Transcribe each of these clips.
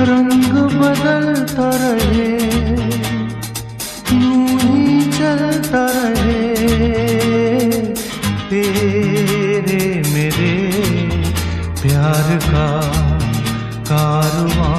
रंग बदलता रहे, यूं ही चलता रहे तेरे मेरे प्यार का कारवां।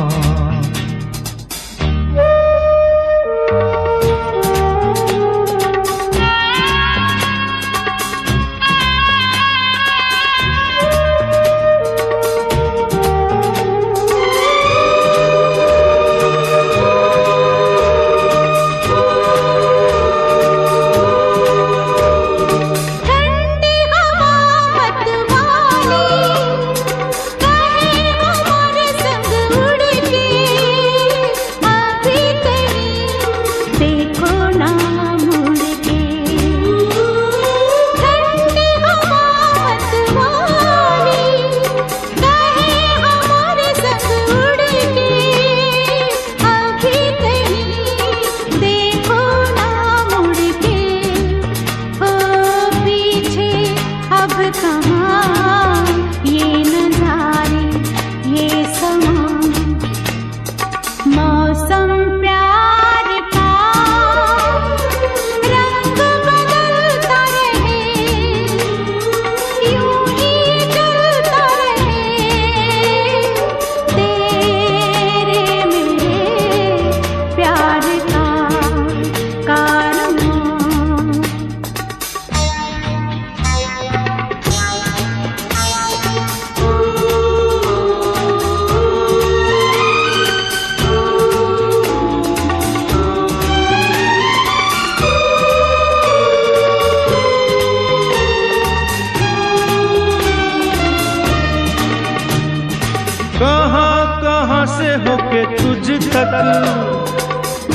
कहाँ से होके तुझ तक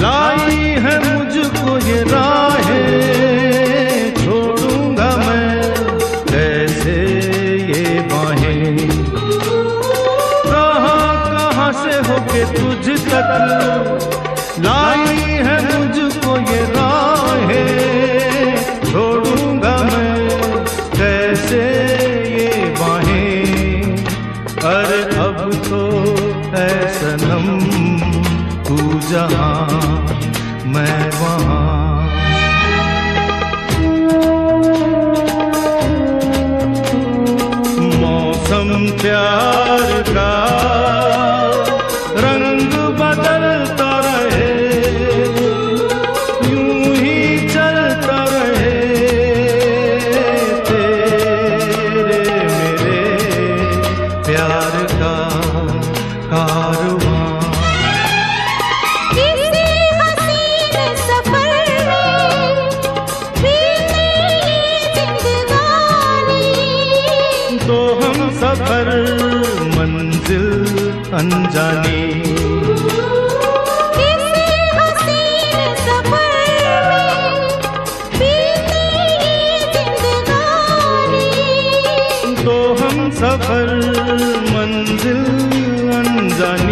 लाई है मुझको ये राहें, छोड़ूंगा मैं कैसे ये बाहें। कहाँ से होके तुझ तक लाई है मुझको ये राहें, छोड़ूंगा मैं कैसे ये बाहें। अरे अब तो है सनम तू जहाँ मैं वहाँ, मौसम प्यार का रंग बदलता रहे, यूं ही चलता रहे तेरे मेरे प्यार का कारवां। तो हम सफर मंजिल अनजानी, किसी हसीन सफर में बीती जिंदगानी। तो हम सफर मंजिल अनजानी।